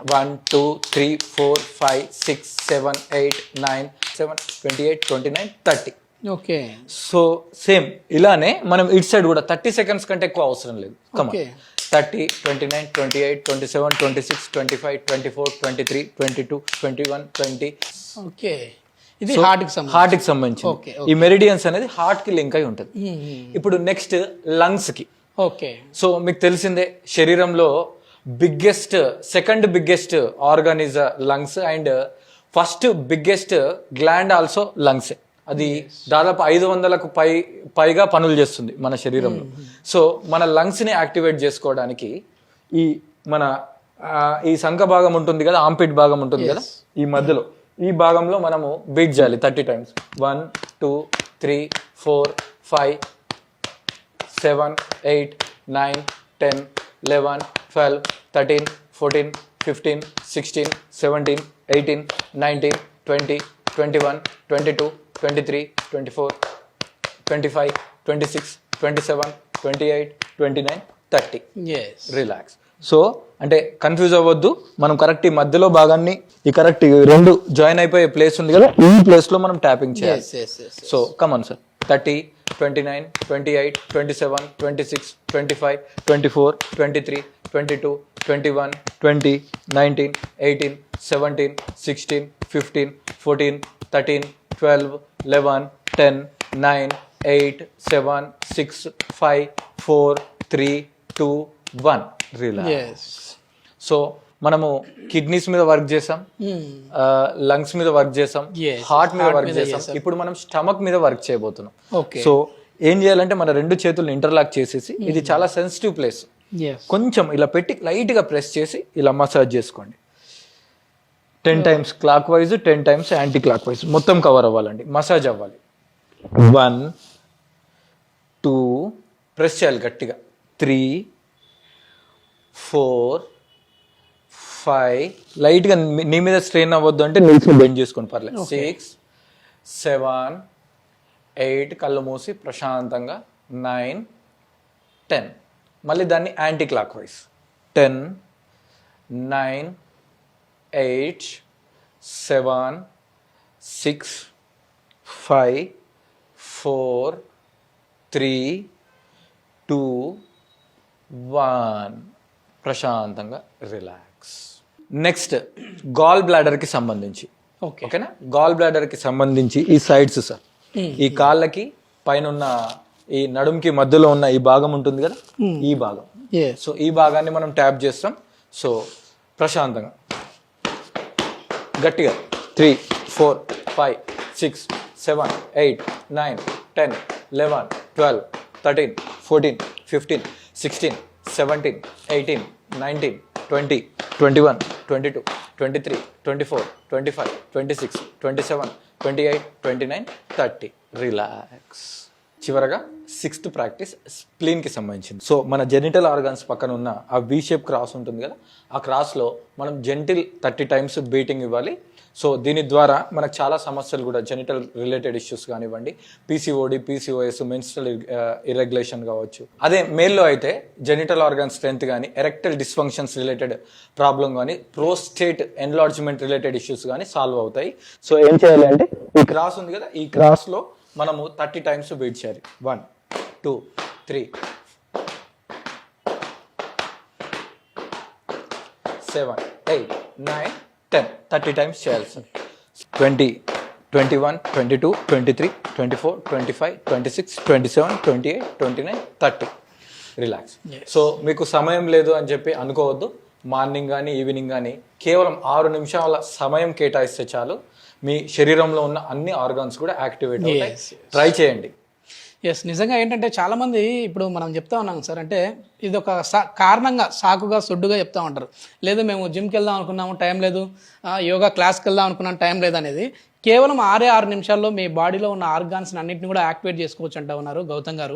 1 2 3 4 5 6 7 8 9 7 28 29 30. Okay. So same ఇలానే మనం ఇటు సైడ్ కూడా 30 సెకండ్స్ కంటే ఎక్కువ అవసరం లేదు. ఓకే. 30 29 28 27 26 25 24 23 22 21 20. ఓకే. ఇది హార్ట్ కి సంబంధించి ఈ మెరిడియన్స్ అనేది హార్ట్ కి లింక్ అయి ఉంటుంది. ఇప్పుడు నెక్స్ట్ లంగ్స్ కి. ఓకే. సో మీకు తెలిసిందే శరీరంలో second biggest organ is lungs and first biggest gland also lungs. అది దాదాపు 500కు పైగా పనులు చేస్తుంది మన శరీరంలో. సో మన లంగ్స్ ని యాక్టివేట్ చేసుకోవడానికి ఈ సంఖ భాగం ఉంటుంది కదా, ఆంపిట్ భాగం ఉంటుంది కదా, ఈ మధ్యలో ఈ భాగంలో మనము బీట్ చేయాలి 30 టైమ్స్. 1 2 3 4 5 7 8 9 10 11 12 13 14 15 16 17 18 19 20 21 22 23 24 25 26 27 28 29 30. రిలాక్స్. సో అంటే కన్ఫ్యూజ్ అవ్వద్దు, మనం కరెక్ట్ ఈ మధ్యలో భాగాన్ని ఈ కరెక్ట్ రెండు జాయిన్ అయిపోయే ప్లేస్ ఉంది కదా, ఈ ప్లేస్ లో మనం ట్యాపింగ్ చేయాలి. So come on sir. 30 29 28 27 26 25 24 23 22 21 20 19 18 17 16 15 14 13 12 11 10 9 8 7 6 5 4 3 2 1. Relax. So మనము కిడ్నీస్ మీద వర్క్ చేసాం, లంగ్స్ మీద వర్క్ చేసాం, హార్ట్ మీద వర్క్ చేసాం. ఇప్పుడు మనం స్టమక్ మీద వర్క్ చేయబోతున్నాం. సో ఏం చేయాలంటే మన రెండు చేతులను ఇంటర్లాక్ చేసేసి, ఇది చాలా సెన్సిటివ్ ప్లేస్, కొంచెం ఇలా పెట్టి లైట్ గా ప్రెస్ చేసి ఇలా మసాజ్ చేసుకోండి. 10 times clock wise, 10 times anti clock wise, మొత్తం కవర్ అవ్వాలండి, మసాజ్ అవ్వాలి. 1 2 ప్రెస్ చేయాలి గట్టిగా. 3 4 5 లైట్ గా నీ మీద స్ట్రెయిన్ అవ్వద్దు అంటే నిల్చుని బెండ్ చేసుకొని పర్లేదు. 6 7 8 కళ్ళు మూసి ప్రశాంతంగా. 9 10 మళ్ళీ దాన్ని యాంటీ క్లాక్ వైజ్. 10 9 8 7 6 5 4 3 2 1. ప్రశాంతంగా రిలాక్స్. నెక్స్ట్ గాల్ బ్లాడర్ కి సంబంధించి. ఓకేనా? గాల్ బ్లాడర్ కి సంబంధించి ఈ సైడ్స్ సార్, ఈ కాళ్ళకి పైన ఉన్న ఈ నడుంకి మధ్యలో ఉన్న ఈ భాగం ఉంటుంది కదా, ఈ భాగం. సో ఈ భాగాన్ని మనం ట్యాప్ చేస్తాం. సో ప్రశాంతంగా గట్టిగా 3 4 5 6 7 8 9 10 11 12 13 14 15 16 17 18 19 20 21 22 23 24 25 26 27 28 29 30. రిలాక్స్. చివరగా 6th ప్రాక్టీస్ స్ప్లీన్ కి సంబంధించింది. సో మన జెనిటల్ ఆర్గాన్స్ పక్కన ఉన్న ఆ వి షేప్ క్రాస్ ఉంటుంది కదా, ఆ క్రాస్ లో మనం జెంటిల్ 30 టైమ్స్ బీటింగ్ ఇవ్వాలి. సో దీని ద్వారా మనకు చాలా సమస్యలు కూడా, జెనిటల్ రిలేటెడ్ ఇష్యూస్ కానివ్వండి, పీసీఓడి, పీసీఓఎస్, మెన్స్ట్రల్ ఇర్రెగ్యులేషన్ కావచ్చు. అదే మేల్లో అయితే జెనిటల్ ఆర్గాన్ స్ట్రెంత్ కానీ, ఎరెక్టల్ డిస్ఫంక్షన్స్ రిలేటెడ్ ప్రాబ్లం కానీ, ప్రోస్టేట్ ఎన్లార్జ్మెంట్ రిలేటెడ్ ఇష్యూస్ కానీ సాల్వ్ అవుతాయి. సో ఏం చేయాలి అంటే ఈ క్రాస్ ఉంది కదా, ఈ క్రాస్ లో మనము 30 టైమ్స్ బీట్ చేయాలి. 1 2 3 7 8 9 10 30 టైమ్స్ చేయాలి సార్. 20 21 22 23 24 25 26 27 28 29 30. రిలాక్స్. సో మీకు సమయం లేదు అని చెప్పి అనుకోవద్దు. మార్నింగ్ కానీ ఈవినింగ్ కానీ కేవలం 6 నిమిషాల సమయం కేటాయిస్తే చాలు, మీ శరీరంలో ఉన్న అన్ని ఆర్గాన్స్ కూడా యాక్టివేట్ అవుతాయి. ట్రై చేయండి. నిజంగా ఏంటంటే చాలామంది ఇప్పుడు మనం చెప్తా ఉన్నాం సార్, అంటే ఇది ఒక కారణంగా, సాకుగా, సొడ్డుగా చెప్తా ఉంటారు. లేదు మేము జిమ్కి వెళ్దాం అనుకున్నాము, టైం లేదు, యోగా క్లాస్కి వెళ్దాం అనుకున్నాం, టైం లేదు అనేది. కేవలం 6 నిమిషాల్లో మీ బాడీలో ఉన్న ఆర్గాన్స్ అన్నింటిని కూడా యాక్టివేట్ చేసుకోవచ్చు అంటా ఉన్నారు గౌతమ్ గారు.